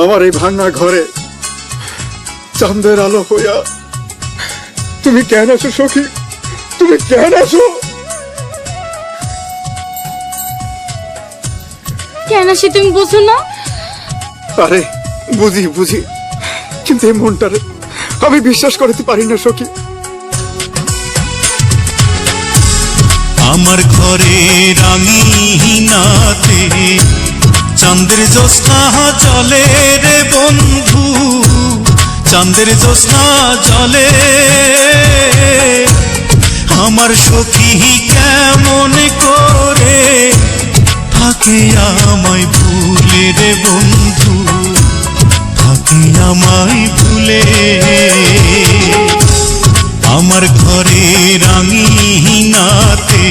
আমার এই ভাঙা ঘরে চাঁদের আলো হইয়া তুমি কেন আছো সখী? তুমি কেন আছো? কেন আসি তুমি বুঝো না? আরে বুঝি বুঝি, কিন্তু এই মনটারে আমি বিশ্বাস করতে পারি না সখী। আমার ঘরে রাঙিনাতে চাঁদের জ্যোৎস্না জলে রে বন্ধু, চাঁদের জ্যোৎস্না জলে। আমার সখী কেমন করে থাকে আমায় ভুলে রে বন্ধু, থাকে আমায় ভুলে। আমার ঘরে রাঙিনাতে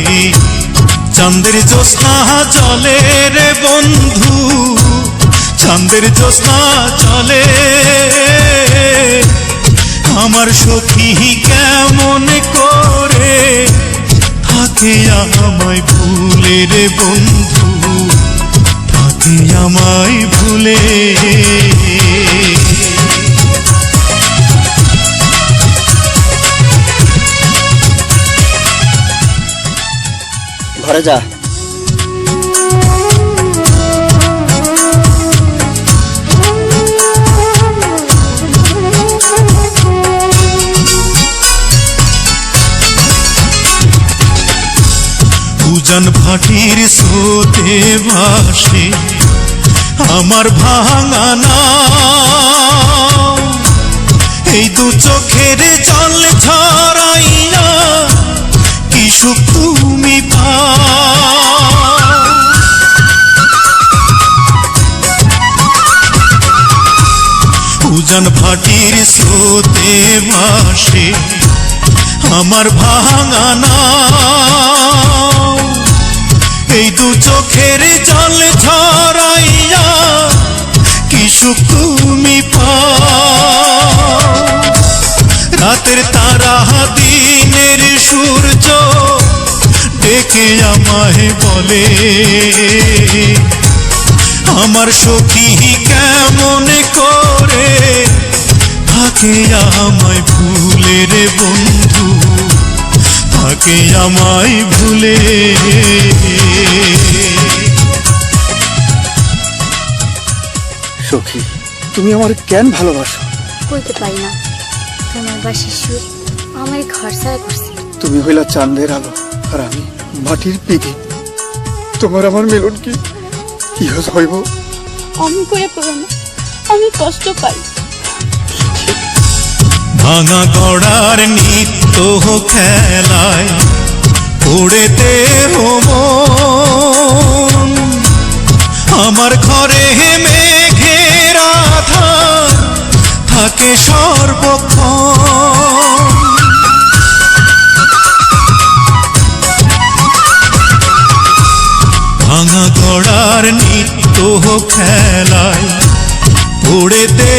চাঁদের জ্যোৎস্না জলে রে বন্ধু, চাঁদের জ্যোৎস্না জলে। আমার সখী কেমন করে থাকে আমায় ভুলে রে বন্ধু, থাকে আমায় ভুলে। ঘরে যা। উজান ভাটির স্রোতে ভাসে আমার ভাঙা নাও, এই দু চোখের জল ঝরাইয়া কি সুখ তুমি পাও। উজান ভাটির স্রোতে ভাসে আমার ভাঙা নাও, এই দু চোখের জল ঝরাইয়া কি সুখ তুমি পাও। রাতের তারা দিনের সূর্য ডেকে আমায় বলে, আমার সখী কেমন করে থাকে আমায় ভুলে রে বন্ধু, থাকে আমায় ভুলে। সখী তুমি আমার কেন ভালোবাসো? কইতে পারি না, তোমার বাসি সুর আমার ঘর ছাড়া করছে। তুমি হইলা চাঁদের আলো আর আমি মাটির পিদি। তোমার আমার মিলন কি ইহজ হইব? আমি করে পাবো না, আমি কষ্ট পাই। ভাঙা গড়ার নিত্য খেলায় পড়েতে মন, আমার ঘরে মেঘের আধার থাকে সর্বক্ষণ। ভাঙা গড়ার নিত্য খেলায় পড়েতে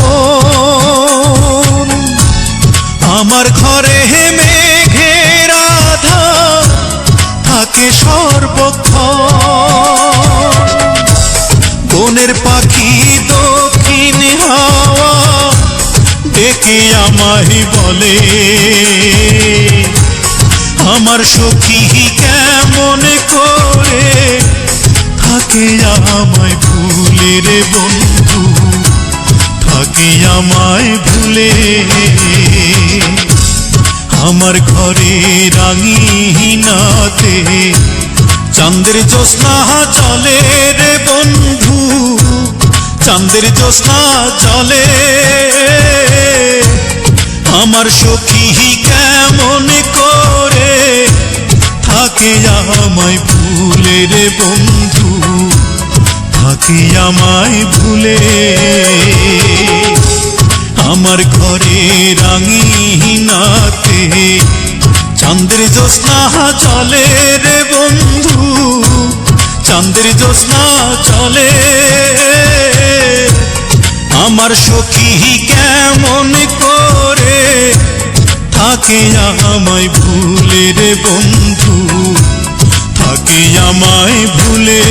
মন, আমার ঘরে মেঘের আধার থাকে সর্বক্ষণ। বনের পাখি দক্ষিণ হাওয়া ডেকে আমায় বলে, আমার সখী কেমন করে থাকে আমায় ভুলে রে বন্ধু, থাকে আমায় ভুলে। আমার ঘরে রাঙিনাতে চাঁদের জ্যোৎস্না জলে রে বন্ধু, চাঁদের জ্যোৎস্না জলে। আমার সখী কেমন করে থাকে আমায় ভুলে রে বন্ধু, থাকে আমায় ভুলে। আমার ঘরে রাঙিনাতে চাঁদের জ্যোৎস্না জলে রে বন্ধু, চাঁদের জ্যোৎস্না জলে। আমার সখী কেমন করে থাকে আমায় ভুলে রে বন্ধু, থাকে আমায় ভুলে।